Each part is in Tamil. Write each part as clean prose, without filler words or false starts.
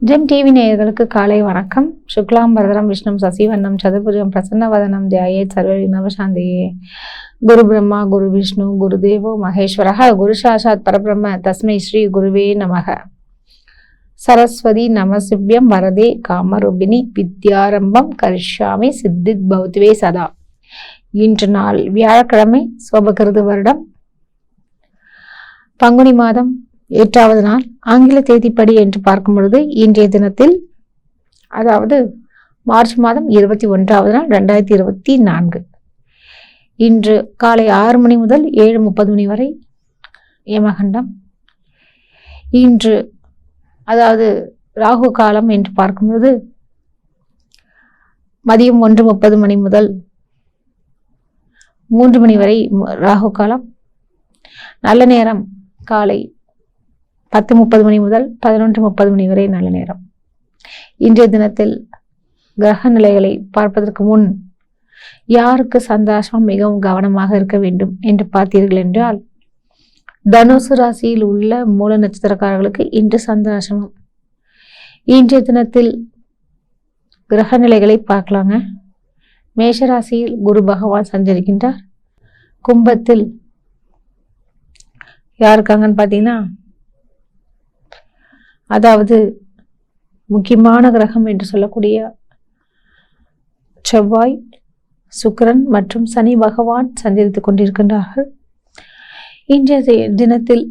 ஜெம் டிவி நேயர்களுக்கு காலை வணக்கம். சுக்லாம் பரதரம் விஷ்ணு சசிவண்ணம் சதுர்புஜம் பிரசன்னவதனம் தியாயே சர்வவிக்னோபசாந்தியே. குரு பிரம்மா குரு விஷ்ணு குரு தேவோ மகேஸ்வரः குரு சாட்சாத் பரபிரம்ம தஸ்மை ஸ்ரீ குருவே நமக. சரஸ்வதி நமசிவ்யம் வரதே காமரூபிணி வித்யாரம்பம் கரிஷ்யாமி சித்தித் பௌத்வே சதா. இன்று நாள் வியாழக்கிழமை, சோபகிருது வருடம் பங்குனி மாதம் 8வது நாள், ஆங்கில தேதிப்படி என்று பார்க்கும் பொழுது இன்றைய தினத்தில், அதாவது மார்ச் மாதம் 21வது நாள் 2024, இன்று காலை 6 மணி முதல் 7:30 மணி வரை யமகண்டம். இன்று அதாவது ராகு காலம் என்று பார்க்கும் பொழுது மதியம் 1:30 மணி முதல் 3 மணி வரை ராகு காலம். நல்ல நேரம் காலை 10:30 மணி முதல் 11:30 மணி வரை நல்ல நேரம். இன்றைய தினத்தில் கிரக நிலைகளை பார்ப்பதற்கு முன் யாருக்கு சந்தாசம் மிகவும் கவனமாக இருக்க வேண்டும் என்று பார்த்தீர்கள் என்றால், தனுசு ராசியில் உள்ள மூல நட்சத்திரக்காரர்களுக்கு இன்று சந்தாசமம். இன்றைய தினத்தில் கிரக நிலைகளை பார்க்கலாங்க. மேஷராசியில் குரு பகவான் சஞ்சரிக்கின்றார். கும்பத்தில் யார் இருக்காங்கன்னு பார்த்தீங்கன்னா, அதாவது முக்கியமான கிரகம் என்று சொல்லக்கூடிய செவ்வாய், சுக்கிரன் மற்றும் சனி பகவான் சஞ்சரித்துக் கொண்டிருக்கின்றார்கள். இன்றைய தினத்தில்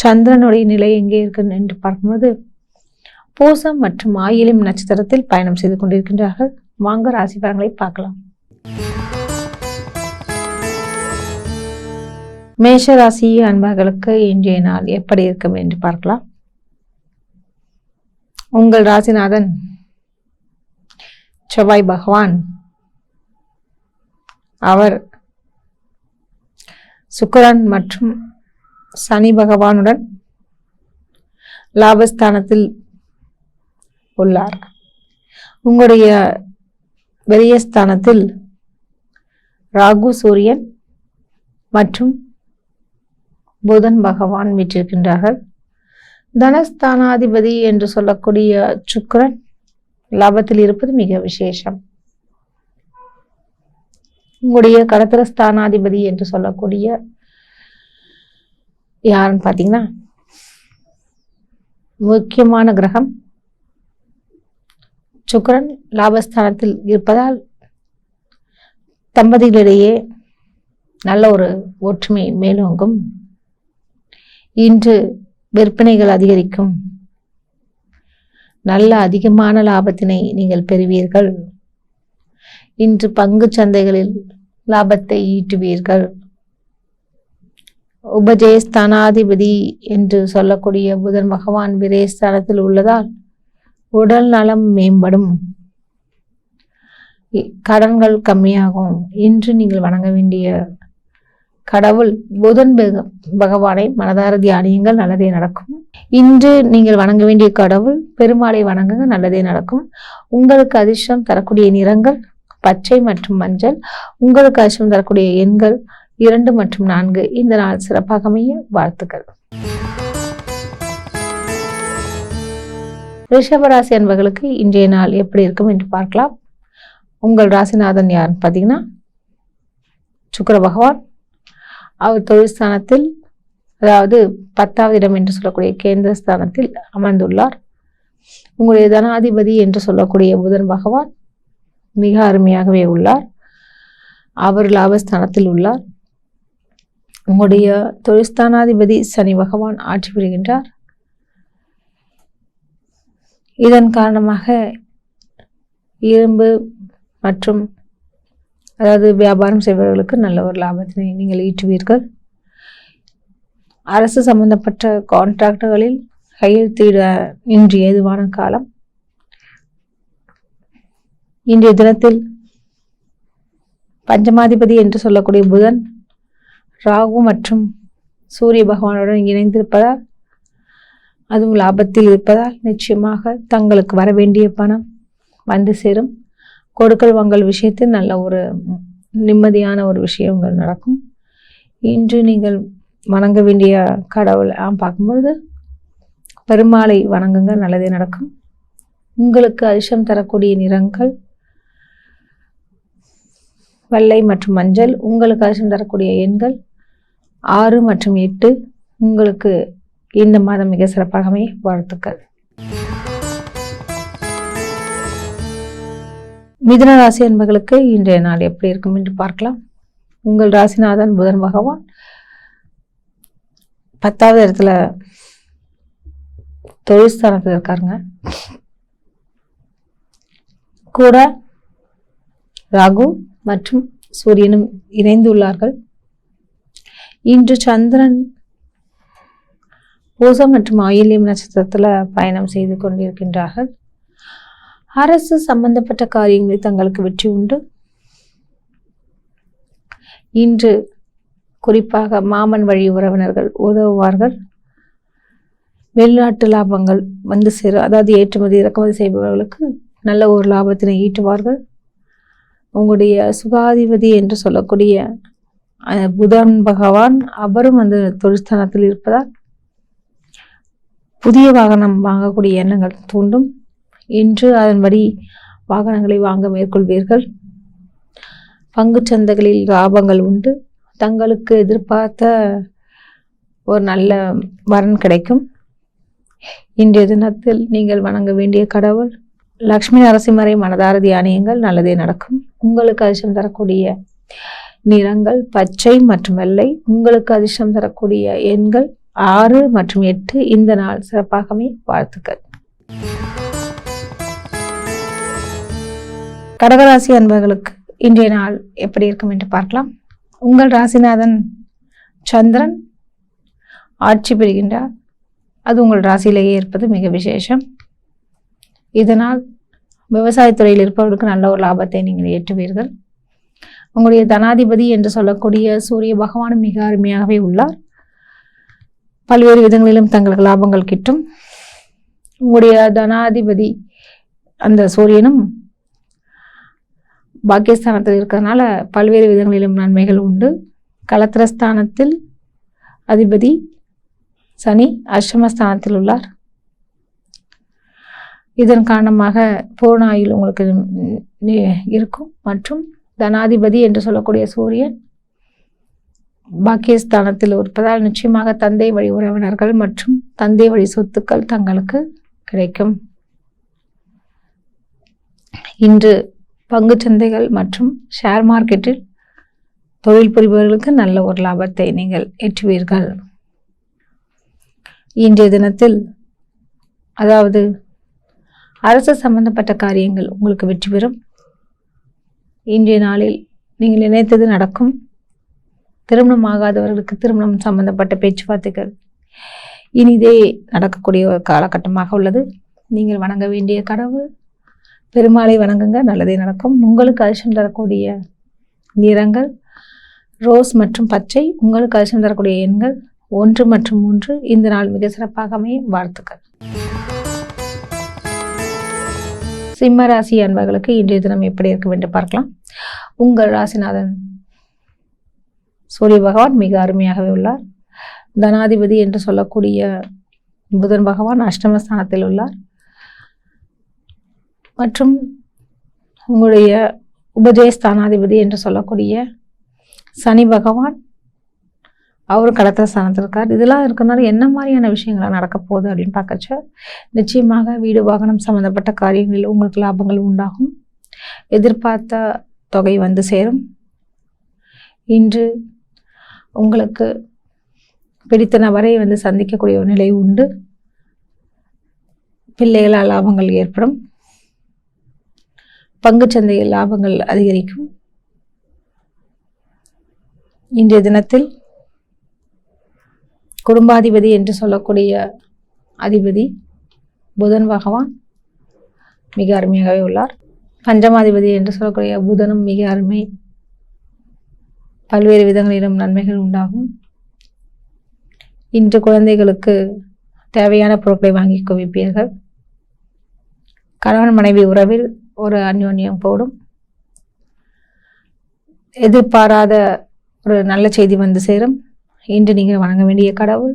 சந்திரனுடைய நிலை எங்கே இருக்கு என்று பார்க்கும்போது பூசம் மற்றும் ஆயிலம் நட்சத்திரத்தில் பயணம் செய்து கொண்டிருக்கின்றார்கள். வாங்க ராசி பலன்களை பார்க்கலாம். மேஷ ராசி அன்பர்களுக்கு இன்றைய நாள் எப்படி இருக்கும் என்று பார்க்கலாம். உங்கள் ராசிநாதன் செவ்வாய் பகவான், அவர் சுக்கிரன் மற்றும் சனி பகவானுடன் லாபஸ்தானத்தில் உள்ளார். உங்களுடைய விரயஸ்தானத்தில் ராகு, சூரியன் மற்றும் புதன் பகவான் வீற்றிருக்கின்றார்கள். தனஸ்தானாதிபதி என்று சொல்லக்கூடிய சுக்கிரன் லாபத்தில் இருப்பது மிக விசேஷம். உங்களுடைய கடத்திரஸ்தானாதிபதி என்று சொல்லக்கூடிய யாருன்னு பார்த்தீங்கன்னா, முக்கியமான கிரகம் சுக்கிரன் லாபஸ்தானத்தில் இருப்பதால் தம்பதிகளிடையே நல்ல ஒரு ஒற்றுமை மேலோங்கும். இன்று விற்பனைகள் அதிகரிக்கும். நல்ல அதிகமான லாபத்தினை நீங்கள் பெறுவீர்கள். இன்று பங்கு சந்தைகளில் லாபத்தை ஈட்டுவீர்கள். உபஜயஸ்தானாதிபதி என்று சொல்லக்கூடிய புதன் பகவான் விரயஸ்தானத்தில் உள்ளதால் உடல் நலம் மேம்படும். கடன்கள் கம்மியாகும். இன்று நீங்கள் வணங்க வேண்டிய கடவுள் புதன் பகவானை மனதார தியானியுங்கள், நல்லதே நடக்கும். இன்று நீங்கள் வணங்க வேண்டிய கடவுள் பெருமாளை வணங்குங்க, நல்லதே நடக்கும். உங்களுக்கு அதிர்ஷ்டம் தரக்கூடிய நிறங்கள் பச்சை மற்றும் மஞ்சள். உங்களுக்கு அதிர்ஷ்டம் தரக்கூடிய எண்கள் 2 மற்றும் 4. இந்த நாள் சிறப்பாக அமைய வாழ்த்துக்கள். ரிஷபராசி அன்பர்களுக்கு இன்றைய நாள் எப்படி இருக்கும் என்று பார்க்கலாம். உங்கள் ராசிநாதன் யாருன்னு பார்த்தீங்கன்னா, சுக்கிர பகவான். அவர் தொழில் ஸ்தானத்தில், அதாவது 10வது இடம் என்று சொல்லக்கூடிய கேந்திர ஸ்தானத்தில் அமர்ந்துள்ளார். உங்களுடைய தனாதிபதி என்று சொல்லக்கூடிய புதன் பகவான் மிக அருமையாகவே உள்ளார். அவர் லாபஸ்தானத்தில் உள்ளார். உங்களுடைய தொழில்ஸ்தானாதிபதி சனி பகவான் ஆட்சி புரிகின்றார். இதன் காரணமாக இரும்பு மற்றும் அதாவது வியாபாரம் செய்பவர்களுக்கு நல்ல ஒரு லாபத்தினை நீங்கள் ஈட்டுவீர்கள். அரசு சம்பந்தப்பட்ட கான்ட்ராக்டுகளில் கையெழுத்திட இன்று ஏதுவான காலம். இன்றைய தினத்தில் பஞ்சமாதிபதி என்று சொல்லக்கூடிய புதன் ராகு மற்றும் சூரிய பகவானுடன் இணைந்திருப்பதால், அதுவும் லாபத்தில் இருப்பதால் நிச்சயமாக தங்களுக்கு வர வேண்டிய பணம் வந்து சேரும். கொடுக்கல் வாங்கல் விஷயத்தில் நல்ல ஒரு நிம்மதியான ஒரு விஷயங்கள் நடக்கும். இன்று நீங்கள் வணங்க வேண்டிய கடவுள் பார்க்கும்பொழுது பெருமாளை வணங்குங்க, நல்லதே நடக்கும். உங்களுக்கு அதிர்ஷ்டம் தரக்கூடிய நிறங்கள் வெள்ளை மற்றும் மஞ்சள். உங்களுக்கு அதிர்ஷ்டம் தரக்கூடிய எண்கள் 6 மற்றும் 8. உங்களுக்கு இந்த மாதம் மிக சிறப்பாகவே வாழ்த்துக்கள். மிதுன ராசி அன்பர்களுக்கு இன்றைய நாள் எப்படி இருக்கும் என்று பார்க்கலாம். உங்கள் ராசிநாதன் புதன் பகவான் 10வது இடத்துல தொழில் ஸ்தானத்தில் இருக்காருங்க. கூட ராகு மற்றும் சூரியனும் இணைந்துள்ளார்கள். இன்று சந்திரன் பூசம் மற்றும் ஆயில்யம் நட்சத்திரத்துல பயணம் செய்து கொண்டிருக்கின்றார்கள். அரசு சம்பந்தப்பட்ட காரியங்களில் தங்களுக்கு வெற்றி உண்டு. இன்று குறிப்பாக மாமன் வழி உறவினர்கள் உதவுவார்கள். வெளிநாட்டு லாபங்கள் வந்து சேரும். அதாவது ஏற்றுமதி இறக்குமதி செய்பவர்களுக்கு நல்ல ஒரு லாபத்தினை ஈட்டுவார்கள். உங்களுடைய சுகாதிபதி என்று சொல்லக்கூடிய புதன் பகவான் அவரும் வந்து தொழிற்ஸ்தானத்தில் இருப்பதால் புதிய வாகனம் வாங்கக்கூடிய எண்ணங்கள் தூண்டும். இன்று அதன்படி வாகனங்களை வாங்க மேற்கொள்வீர்கள். பங்கு சந்தைகளில் லாபங்கள் உண்டு. தங்களுக்கு எதிர்பார்த்த ஒரு நல்ல வரன் கிடைக்கும். இன்றைய தினத்தில் நீங்கள் வணங்க வேண்டிய கடவுள் லக்ஷ்மி நரசிம்மரை மனதார தியானியுங்கள், நல்லதே நடக்கும். உங்களுக்கு அதிர்ஷ்டம் தரக்கூடிய நிறங்கள் பச்சை மற்றும் வெள்ளை. உங்களுக்கு அதிர்ஷ்டம் தரக்கூடிய எண்கள் 6 மற்றும் 8. இந்த நாள் சிறப்பாகவே வாழ்த்துக்கள். கடகராசி அன்பர்களுக்கு இன்றைய நாள் எப்படி இருக்கும் என்று பார்க்கலாம். உங்கள் ராசிநாதன் சந்திரன் ஆட்சி பெறுகின்றார். அது உங்கள் ராசியிலேயே இருப்பது மிக விசேஷம். இதனால் விவசாயத்துறையில் இருப்பவர்களுக்கு நல்ல ஒரு லாபத்தை நீங்கள் ஏற்றுவீர்கள். உங்களுடைய தனாதிபதி என்று சொல்லக்கூடிய சூரிய பகவானும் மிக அருமையாகவே உள்ளார். பல்வேறு விதங்களிலும் தங்களுக்கு லாபங்கள் கிட்டும். உங்களுடைய தனாதிபதி அந்த சூரியனும் பாக்கியஸ்தானத்தில் இருக்கிறதுனால பல்வேறு விதங்களிலும் நன்மைகள் உண்டு. களத்திரஸ்தானத்தில் அதிபதி சனி அஷ்டமஸ்தானத்தில் உள்ளார். இதன் காரணமாக பூர்ண ஆயுள் உங்களுக்கு இருக்கும். மற்றும் தனாதிபதி என்று சொல்லக்கூடிய சூரியன் பாக்கியஸ்தானத்தில் இருப்பதால் நிச்சயமாக தந்தை வழி உறவினர்கள் மற்றும் தந்தை வழி சொத்துக்கள் தங்களுக்கு கிடைக்கும். இன்று பங்கு சந்தைகள் மற்றும் ஷேர் மார்க்கெட்டில் தொழில் புரிபவர்களுக்கு நல்ல ஒரு லாபத்தை நீங்கள் ஏற்றுவீர்கள். இன்றைய தினத்தில் அதாவது அரசு சம்பந்தப்பட்ட காரியங்கள் உங்களுக்கு வெற்றி பெறும். இன்றைய நாளில் நீங்கள் நினைத்தது நடக்கும். திருமணம் ஆகாதவர்களுக்கு திருமணம் சம்பந்தப்பட்ட பேச்சுவார்த்தைகள் இனிதே நடக்கக்கூடிய ஒரு காலகட்டமாக உள்ளது. நீங்கள் வணங்க வேண்டிய கடவுள் பெருமாளை வணங்குங்க, நல்லதே நடக்கும். உங்களுக்கு அதிர்ஷ்டம் தரக்கூடிய நிறங்கள் ரோஸ் மற்றும் பச்சை. உங்களுக்கு அதிர்ஷ்டம் தரக்கூடிய எண்கள் 1 மற்றும் 3. இந்த நாள் மிக சிறப்பாகவே வாழ்த்துக்கள். சிம்ம ராசி அன்பர்களுக்கு இன்றைய தினம் எப்படி இருக்கும் என்று பார்க்கலாம். உங்கள் ராசிநாதன் சூரிய பகவான் மிக அருமையாகவே உள்ளார். தனாதிபதி என்று சொல்லக்கூடிய புதன் பகவான் அஷ்டமஸ்தானத்தில் உள்ளார். மற்றும் உங்களுடைய உபஜயஸ்தானாதிபதி என்று சொல்லக்கூடிய சனி பகவான் அவரும் கடத்த ஸ்தானத்தில் இருக்கார். இதெல்லாம் இருக்கிறதுனால என்ன மாதிரியான விஷயங்கள்லாம் நடக்க போகுது அப்படின்னு பார்க்கச்ச நிச்சயமாக வீடு வாகனம் சம்மந்தப்பட்ட காரியங்களில் உங்களுக்கு லாபங்கள் உண்டாகும். எதிர்பார்த்த தொகை வந்து சேரும். இன்று உங்களுக்கு பிடித்த நபரை வந்து சந்திக்கக்கூடிய ஒரு நிலை உண்டு. பிள்ளைகளால் லாபங்கள் ஏற்படும். பங்குச்சந்தையில் லாபங்கள் அதிகரிக்கும். இன்றைய தினத்தில் குடும்பாதிபதி என்று சொல்லக்கூடிய அதிபதி புதன் பகவான் மிக அருமையாகவே உள்ளார். பஞ்சமாதிபதி என்று சொல்லக்கூடிய புதனும் மிக அருமை. பல்வேறு விதங்களிலும் நன்மைகள் உண்டாகும். இன்று குழந்தைகளுக்கு தேவையான பொருட்களை வாங்கி குவிப்பீர்கள். கணவன் மனைவி உறவில் ஒரு அந்யோன்யம் போடும். எதிர்பாராத ஒரு நல்ல செய்தி வந்து சேரும். இன்று நீங்கள் வணங்க வேண்டிய கடவுள்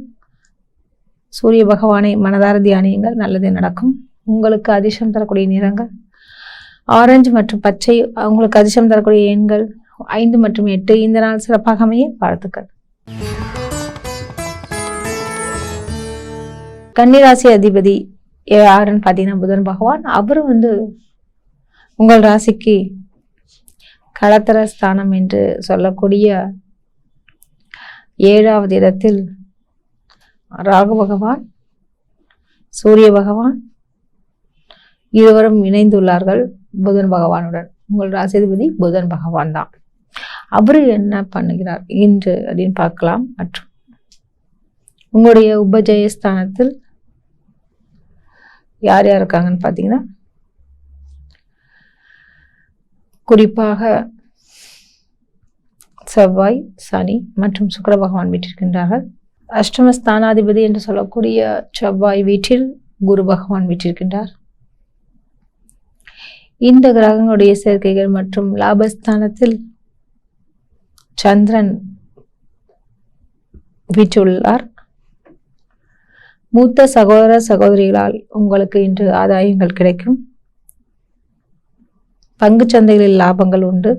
சூரிய பகவானை மனதார தியானியுங்கள், நல்லதே நடக்கும். உங்களுக்கு அதிர்ஷ்டம் தரக்கூடிய நிறங்கள் ஆரஞ்சு மற்றும் பச்சை. உங்களுக்கு அதிர்ஷ்டம் தரக்கூடிய எண்கள் 5 மற்றும் 8. இந்த நாள் சிறப்பாக அமைய வாழ்த்துக்கள். கன்னிராசி அதிபதி யாருன்னு பார்த்தீங்கன்னா புதன் பகவான். அவரும் உங்கள் ராசிக்கு களத்திர ஸ்தானம் என்று சொல்லக்கூடிய 7வது இடத்தில் ராகு பகவான், சூரிய பகவான் இருவரும் இணைந்துள்ளார்கள் புதன் பகவானுடன். உங்கள் ராசிதிபதி புதன் பகவான் தான். அவரு என்ன பண்ணுகிறார் இன்று அப்படின்னு பார்க்கலாம். மற்றும் உங்களுடைய உபஜயஸ்தானத்தில் யார் யார் இருக்காங்கன்னு பார்த்தீங்கன்னா, குறிப்பாக செவ்வாய், சனி மற்றும் சுக்கிர பகவான் வீற்றிருக்கின்றார்கள். அஷ்டமஸ்தானாதிபதி என்று சொல்லக்கூடிய செவ்வாய் வீட்டில் குரு பகவான் வீற்றிருக்கின்றார். இந்த கிரகங்களுடைய சேர்க்கைகள் மற்றும் லாபஸ்தானத்தில் சந்திரன் வீற்றுள்ளார். மூத்த சகோதர சகோதரிகளால் உங்களுக்கு இன்று ஆதாயங்கள் கிடைக்கும். பங்கு சந்தைகளில் லாபங்கள் உண்டு.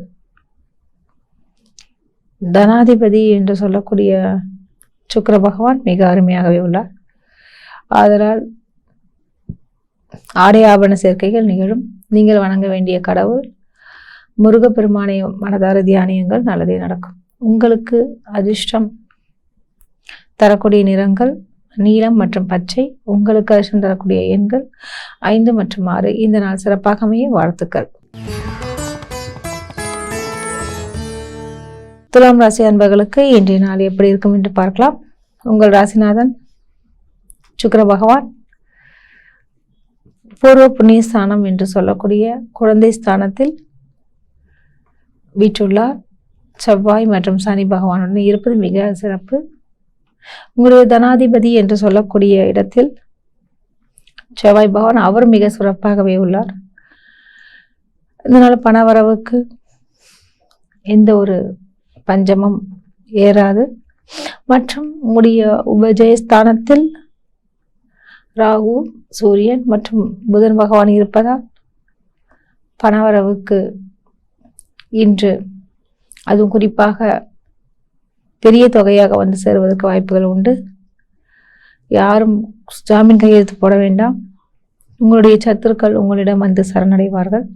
தனாதிபதி என்று சொல்லக்கூடிய சுக்கிர பகவான் மிக அருமையாகவே உள்ளார். ஆதலால் ஆடை ஆபரண சேர்க்கைகள் நிகழும். நீங்கள் வணங்க வேண்டிய கடவுள் முருகப்பெருமானை மனதார தியானியுங்கள், நல்லதே நடக்கும். உங்களுக்கு அதிர்ஷ்டம் தரக்கூடிய நிறங்கள் நீலம் மற்றும் பச்சை. உங்களுக்கு அதிர்ஷ்டம் தரக்கூடிய எண்கள் 5 மற்றும் 6. இந்த நாள் சிறப்பாக அமைய வாழ்த்துக்கள். துலாம் ராசி அன்பர்களுக்கு இன்றைய நாள் எப்படி இருக்கும் என்று பார்க்கலாம். உங்கள் ராசிநாதன் சுக்கிர பகவான் பூர்வ புண்ணிய ஸ்தானம் என்று சொல்லக்கூடிய குழந்தை ஸ்தானத்தில் வீற்றுள்ளார். செவ்வாய் மற்றும் சனி பகவானுடன் இருப்பது மிக சிறப்பு. உங்களுடைய தனாதிபதி என்று சொல்லக்கூடிய இடத்தில் செவ்வாய் பகவான் அவர் மிக சிறப்பாகவே உள்ளார். இதனால பணவரவுக்கு எந்த ஒரு பஞ்சமும் ஏறாது. மற்றும் உங்களுடைய உபஜயஸ்தானத்தில் ராகு, சூரியன் மற்றும் புதன் பகவான் இருப்பதால் பணவரவுக்கு இன்று அதுவும் குறிப்பாக பெரிய தொகையாக சேருவதற்கு வாய்ப்புகள் உண்டு. யாரும் ஜாமீன் கையெழுத்து போட வேண்டாம். உங்களுடைய சத்துருக்கள் உங்களிடம் சரணடைவார்கள்.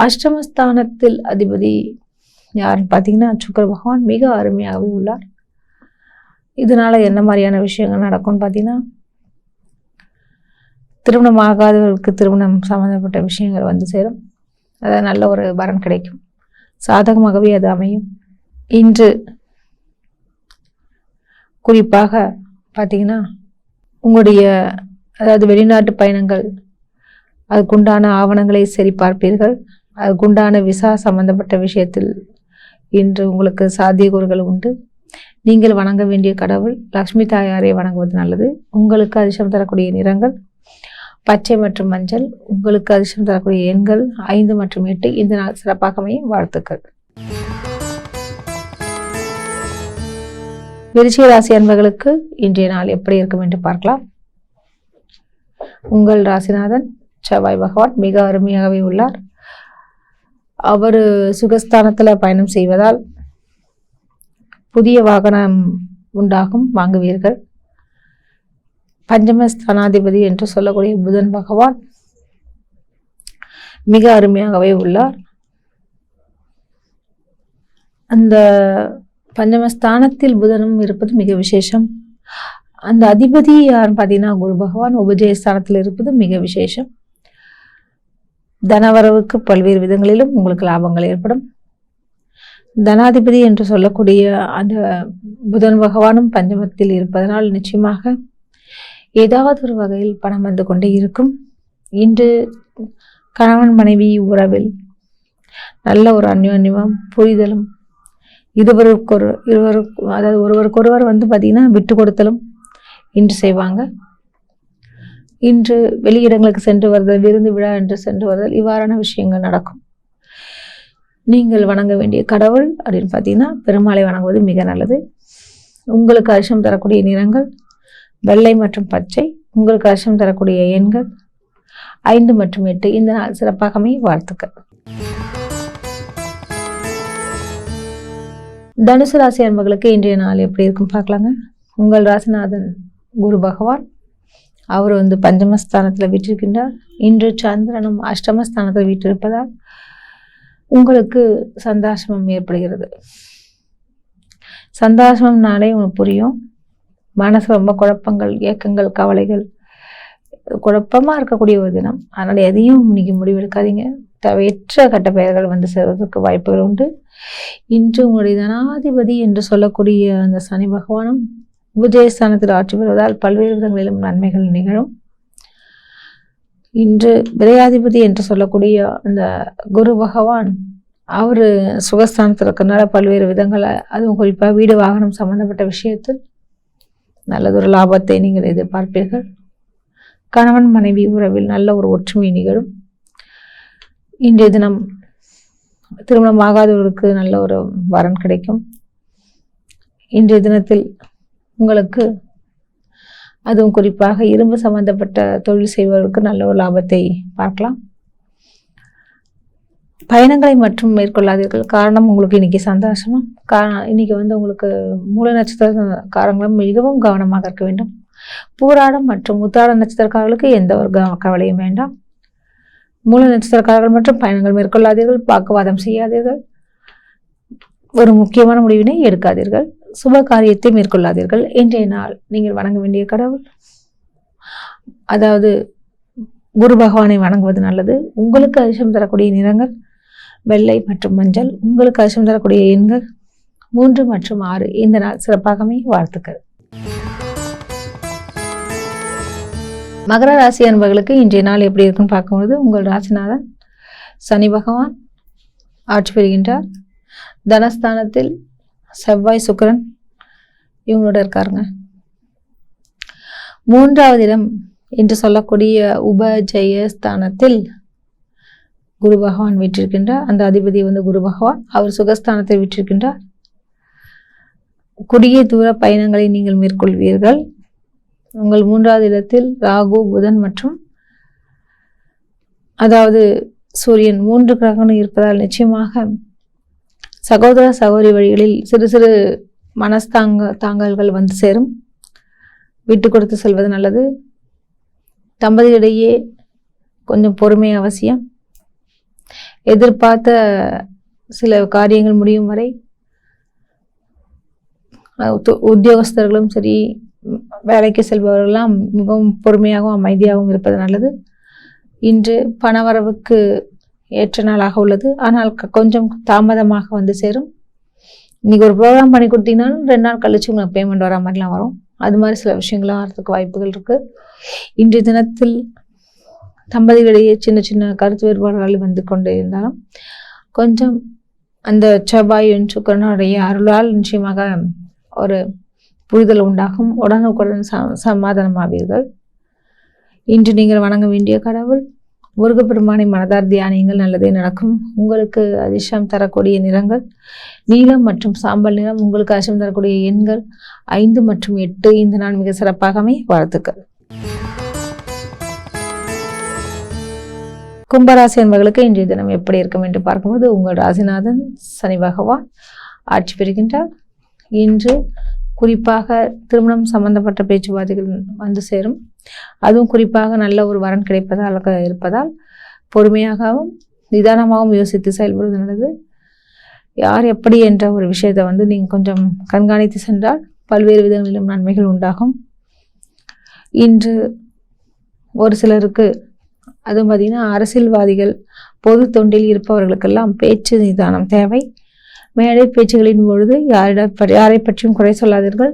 அஷ்டமஸ்தானத்தில் அதிபதி யாருன்னு பார்த்தீங்கன்னா சுக்கிர பகவான் மிக அருமையாகவே உள்ளார். இதனால என்ன மாதிரியான விஷயங்கள் நடக்கும்னு பார்த்தீங்கன்னா, திருமணம் ஆகாதவர்களுக்கு திருமணம் சம்பந்தப்பட்ட விஷயங்கள் சேரும். அதாவது நல்ல ஒரு வரன் கிடைக்கும். சாதகமாகவே அது அமையும். இன்று குறிப்பாக பார்த்தீங்கன்னா உங்களுடைய அதாவது வெளிநாட்டு பயணங்கள், அதுக்குண்டான ஆவணங்களை சரி பார்ப்பீர்கள். அதுக்குண்டான விசா சம்பந்தப்பட்ட விஷயத்தில் இன்று உங்களுக்கு சாத்தியக்கூறுகள் உண்டு. நீங்கள் வணங்க வேண்டிய கடவுள் லக்ஷ்மி தாயாரை வணங்குவது நல்லது. உங்களுக்கு அதிர்ஷ்டம் தரக்கூடிய நிறங்கள் பச்சை மற்றும் மஞ்சள். உங்களுக்கு அதிர்ஷ்டம் தரக்கூடிய எண்கள் 5 மற்றும் 8. இந்த நாள் சிறப்பாக அமைய வாழ்த்துக்கள். விருச்சிக ராசி அன்பர்களுக்கு இன்றைய நாள் எப்படி இருக்கும் என்று பார்க்கலாம். உங்கள் ராசிநாதன் செவ்வாய் பகவான் மிக அருமையாகவே உள்ளார். அவர் சுகஸ்தானத்துல பயணம் செய்வதால் புதிய வாகனம் உண்டாகும், வாங்குவீர்கள். பஞ்சமஸ்தானாதிபதி என்று சொல்லக்கூடிய புதன் பகவான் மிக அருமையாகவே உள்ளார். அந்த பஞ்சமஸ்தானத்தில் புதனும் இருப்பது மிக விசேஷம். அந்த அதிபதி யாருன்னு பார்த்தீங்கன்னா குரு பகவான் உபஜயஸ்தானத்தில் இருப்பது மிக விசேஷம். தனவரவுக்கு பல்வேறு விதங்களிலும் உங்களுக்கு லாபங்கள் ஏற்படும். தனாதிபதி என்று சொல்லக்கூடிய அந்த புதன் பகவானும் பஞ்சமத்தில் இருப்பதனால் நிச்சயமாக ஏதாவது ஒரு வகையில் பணம் வந்து கொண்டே இருக்கும். இன்று கணவன் மனைவி உறவில் நல்ல ஒரு அந்யோன்யமும் புரிதலும், அதாவது ஒருவருக்கொருவர் பார்த்தீங்கன்னா விட்டு கொடுத்தலும் இன்று செய்வாங்க. இன்று வெளியிடங்களுக்கு சென்று வருதல், விருந்து விழா என்று சென்று வருதல், இவ்வாறான விஷயங்கள் நடக்கும். நீங்கள் வணங்க வேண்டிய கடவுள் அப்படின்னு பார்த்தீங்கன்னா பெருமாளை வணங்குவது மிக நல்லது. உங்களுக்கு அதிர்ஷ்டம் தரக்கூடிய நிறங்கள் வெள்ளை மற்றும் பச்சை. உங்களுக்கு அதிர்ஷ்டம் தரக்கூடிய எண்கள் 5 மற்றும் 8. இந்த நாள் சிறப்பாக அமைய வாழ்த்துக்கள். தனுசு ராசி அன்பர்களுக்கு இன்றைய நாள் எப்படி இருக்கும் பார்க்கலாங்க. உங்கள் ராசிநாதன் குரு பகவான் அவர் பஞ்சமஸ்தானத்தில் வீற்றிருக்கின்றார். இன்று சந்திரனும் அஷ்டமஸ்தானத்தில் வீற்றிருப்பதால் உங்களுக்கு சந்தாசமம் ஏற்படுகிறது. சந்தாசமம்னாலே உங்களுக்கு புரியும், மனசு ரொம்ப குழப்பங்கள், ஏக்கங்கள், கவலைகள், குழப்பமா இருக்கக்கூடிய ஒரு தினம். அதனால எதையும் இன்னைக்கு முடிவெடுக்காதீங்க. தேவையற்ற கட்ட பெயர்கள் சேர்வதற்கு வாய்ப்புகள் உண்டு. இன்று உங்களுடைய தனாதிபதி என்று சொல்லக்கூடிய அந்த சனி பகவானும் உபஜயஸ்தானத்தில் ஆட்சி பெறுவதால் பல்வேறு விதங்களிலும் நன்மைகள் நிகழும். இன்று விரையாதிபதி என்று சொல்லக்கூடிய அந்த குரு பகவான் அவர் சுகஸ்தானத்தில் இருக்கிறதுனால பல்வேறு விதங்களை, அதுவும் குறிப்பாக வீடு வாகனம் சம்பந்தப்பட்ட விஷயத்தில் நல்லதொரு லாபத்தை நீங்கள் எதிர்பார்ப்பீர்கள். கணவன் மனைவி உறவில் நல்ல ஒரு ஒற்றுமை நிகழும். இன்றைய தினம் திருமணம் ஆகாதவர்களுக்கு நல்ல ஒரு வரன் கிடைக்கும். இன்றைய தினத்தில் உங்களுக்கு அதுவும் குறிப்பாக இரும்பு சம்பந்தப்பட்ட தொழில் செய்பவர்களுக்கு நல்ல ஒரு லாபத்தை பார்க்கலாம். பயணங்களை மட்டும் மேற்கொள்ளாதீர்கள். காரணம் உங்களுக்கு இன்னைக்கு சந்தோஷமா. இன்னைக்கு உங்களுக்கு மூல நட்சத்திரக்காரங்களும் மிகவும் கவனமாக இருக்க வேண்டும். பூராடம் மற்றும் உத்திராட நட்சத்திரக்காரர்களுக்கு எந்த ஒரு கவலையும் வேண்டாம். மூல நட்சத்திரக்காரர்கள் மற்றும் பயணங்கள் மேற்கொள்ளாதீர்கள். வாக்குவாதம் செய்யாதீர்கள். ஒரு முக்கியமான முடிவினை எடுக்காதீர்கள். சுப காரியத்தை மேற்கொள்ளாதீர்கள். இன்றைய நாள் நீங்கள் வணங்க வேண்டிய கடவுள், அதாவது குரு பகவானை வணங்குவது நல்லது. உங்களுக்கு அதிர்ஷ்டம் தரக்கூடிய நிறங்கள் வெள்ளை மற்றும் மஞ்சள். உங்களுக்கு அதிர்ஷ்டம் தரக்கூடிய எண்கள் 3 மற்றும் 6. இந்த நாள் சிறப்பாகவே வாழ்த்துக்கள். மகர ராசி அன்பர்களுக்கு இன்றைய நாள் எப்படி இருக்குன்னு பார்க்கும்போது, உங்கள் ராசிநாதன் சனி பகவான் ஆட்சி பெறுகின்றார். தனஸ்தானத்தில் செவ்வாய் சுக்கிரன் இவங்களோட இருக்காருங்க. 3வது இடம் என்று சொல்லக்கூடிய உபஜயஸ்தானத்தில் குரு பகவான் வீற்றிருக்கின்றார். அந்த அதிபதி குரு பகவான் அவர் சுகஸ்தானத்தை வீற்றிருக்கின்றார். குறுகிய தூர பயணங்களை நீங்கள் மேற்கொள்வீர்கள். உங்கள் 3வது இடத்தில் ராகு புதன் மற்றும் அதாவது சூரியன் 3 கிரகங்கள் இருப்பதால் நிச்சயமாக சகோதர சகோதரி வழிகளில் சிறு சிறு தாங்கல்கள் சேரும். விட்டு கொடுத்து செல்வது நல்லது. தம்பதியிடையே கொஞ்சம் பொறுமை அவசியம். எதிர்பார்த்த சில காரியங்கள் முடியும் வரை உத்தியோகஸ்தர்களும் சரி, வேலைக்கு செல்பவர்களெல்லாம் மிகவும் பொறுமையாகவும் அமைதியாகவும் இருப்பது நல்லது. இன்று பணவரவுக்கு ஏற்ற நாளாக உள்ளது. ஆனால் கொஞ்சம் தாமதமாக சேரும். இன்னைக்கு ஒரு ப்ரோக்ராம் பண்ணி கொடுத்தீங்கன்னாலும் 2 நாள் கழிச்சு உங்களுக்கு பேமெண்ட் வர மாதிரிலாம் வரும். அது மாதிரி சில விஷயங்கள்லாம் வரதுக்கு வாய்ப்புகள் இருக்கு. இன்றைய தினத்தில் தம்பதிகளிடையே சின்ன சின்ன கருத்து வேறுபாடுகள் கொண்டு இருந்தாலும் கொஞ்சம் அந்த செவ்வாயின் சுக்கிரனுடைய அருளால் நிச்சயமாக ஒரு புரிதல் உண்டாகும். உடனுக்குடன் சமாதானமாவீர்கள். இன்று நீங்கள் வணங்க வேண்டிய கடவுள் முருகப்பெருமானை மனதார் தியானியங்கள், நல்லதே நடக்கும். உங்களுக்கு அதிர்ஷ்டம் தரக்கூடிய நிறங்கள் நீலம் மற்றும் சாம்பல் நிறம். உங்களுக்கு அதிர்ஷ்டம் தரக்கூடிய எண்கள் 5 மற்றும் 8. இந்த நாள் மிக சிறப்பாகவே வாழ்த்துக்கள். கும்பராசி என்பவர்களுக்கு இன்றைய தினம் எப்படி இருக்கும் என்று பார்க்கும்போது, உங்கள் ராசிநாதன் சனி பகவான் ஆட்சி பெறுகின்றார். இன்று குறிப்பாக திருமணம் சம்பந்தப்பட்ட பேச்சுவார்த்தைகள் சேரும். அதுவும் குறிப்பாக நல்ல ஒரு வரன் இருப்பதால் பொறுமையாகவும் நிதானமாகவும் யோசித்து செயல்படுவது நல்லது. யார் எப்படி என்ற ஒரு விஷயத்தை நீங்கள் கொஞ்சம் கண்காணித்து சென்றால் பல்வேறு விதங்களிலும் நன்மைகள் உண்டாகும். இன்று ஒரு சிலருக்கு, அதுவும் பார்த்தீங்கன்னா அரசியல்வாதிகள், பொது தொண்டில் இருப்பவர்களுக்கெல்லாம் பேச்சு நிதானம் தேவை. மேடை பேச்சுகளின் பொழுது யாரை பற்றியும் குறை சொல்லாதீர்கள்.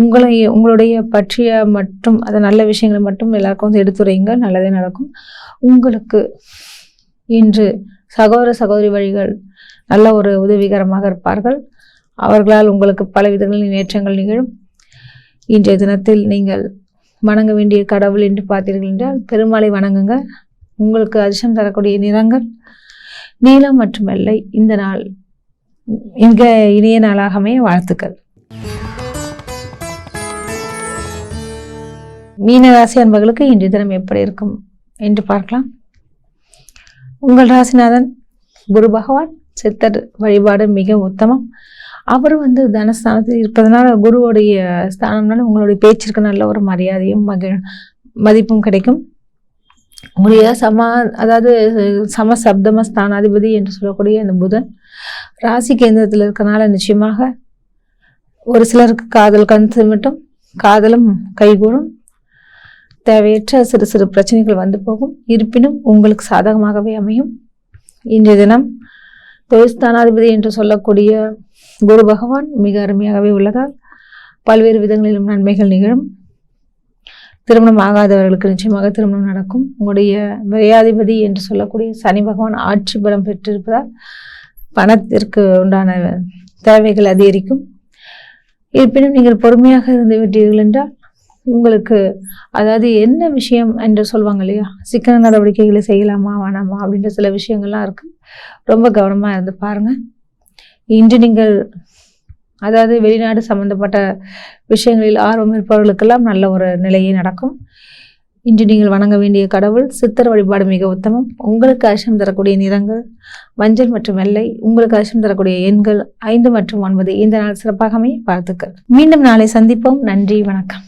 உங்களுடைய பற்றிய மற்றும் அது நல்ல விஷயங்களை மட்டும் எல்லாருக்கும் எடுத்துரைங்க, நல்லதே நடக்கும். உங்களுக்கு இன்று சகோதர சகோதரி வழிகள் நல்ல ஒரு உதவிகரமாக இருப்பார்கள். அவர்களால் உங்களுக்கு பல விதங்களில் ஏற்றங்கள் நிகழும். இன்றைய தினத்தில் நீங்கள் வணங்க வேண்டிய கடவுள் என்று பார்த்தீர்கள் என்றால் பெருமாளை வணங்குங்க. உங்களுக்கு அதிர்ஷ்டம் தரக்கூடிய நிறங்கள் நீலம் மற்றும் வெள்ளை. இந்த நாள் மிக இனிய நாளாகவே வாழ்த்துக்கள். மீன ராசி அன்பர்களுக்கு இன்றைய தினம் எப்படி இருக்கும் என்று பார்க்கலாம். உங்கள் ராசிநாதன் குரு பகவான், சித்தர் வழிபாடு மிக உத்தமம். அவர் தனஸ்தானத்தில் இருப்பதனால, குருவுடைய ஸ்தானம்னால உங்களுடைய பேச்சிற்கு நல்ல ஒரு மரியாதையும் மதிப்பும் கிடைக்கும். உங்களுடைய அதாவது சமசப்தம ஸ்தானாதிபதி என்று சொல்லக்கூடிய அந்த புதன் ராசி கேந்திரத்தில் இருக்கனால நிச்சயமாக ஒரு சிலருக்கு காதல் கண் மட்டும் காதலும் கைகூடும். தேவையற்ற சிறு சிறு பிரச்சனைகள் வந்து போகும். இருப்பினும் உங்களுக்கு சாதகமாகவே அமையும். இன்றைய தினம் தொழில்ஸ்தானாதிபதி என்று சொல்லக்கூடிய குரு பகவான் மிக அருமையாகவே உள்ளதால் பல்வேறு விதங்களிலும் நன்மைகள் நிகழும். திருமணம் ஆகாதவர்களுக்கு நிச்சயமாக திருமணம் நடக்கும். உங்களுடைய விரையாதிபதி என்று சொல்லக்கூடிய சனி பகவான் ஆட்சி பலம் பெற்றிருப்பதால் பணத்திற்கு உண்டான தேவைகள் அதிகரிக்கும். இருப்பினும் நீங்கள் பொறுமையாக இருந்து விட்டீர்கள் என்றால் உங்களுக்கு, அதாவது என்ன விஷயம் என்று சொல்லுவாங்க இல்லையா, சிக்கன நடவடிக்கைகளை செய்யலாமா வேணாமா அப்படின்ற சில விஷயங்கள்லாம் இருக்கு. ரொம்ப கவனமா இருந்து பாருங்க. இன்று நீங்கள் அதாவது வெளிநாடு சம்பந்தப்பட்ட விஷயங்களில் ஆர்வம் இருப்பவர்களுக்கெல்லாம் நல்ல ஒரு நிலையே நடக்கும். இன்று நீங்கள் வணங்க வேண்டிய கடவுள் சித்தர் வழிபாடு மிக உத்தமம். உங்களுக்கு அதிர்ஷ்டம் தரக்கூடிய நிறங்கள் மஞ்சள் மற்றும் வெள்ளை. உங்களுக்கு அதிர்ஷ்டம் தரக்கூடிய எண்கள் 5 மற்றும் 9. இந்த நாள் சிறப்பாக அமைய வாழ்த்துக்கள். மீண்டும் நாளை சந்திப்போம். நன்றி, வணக்கம்.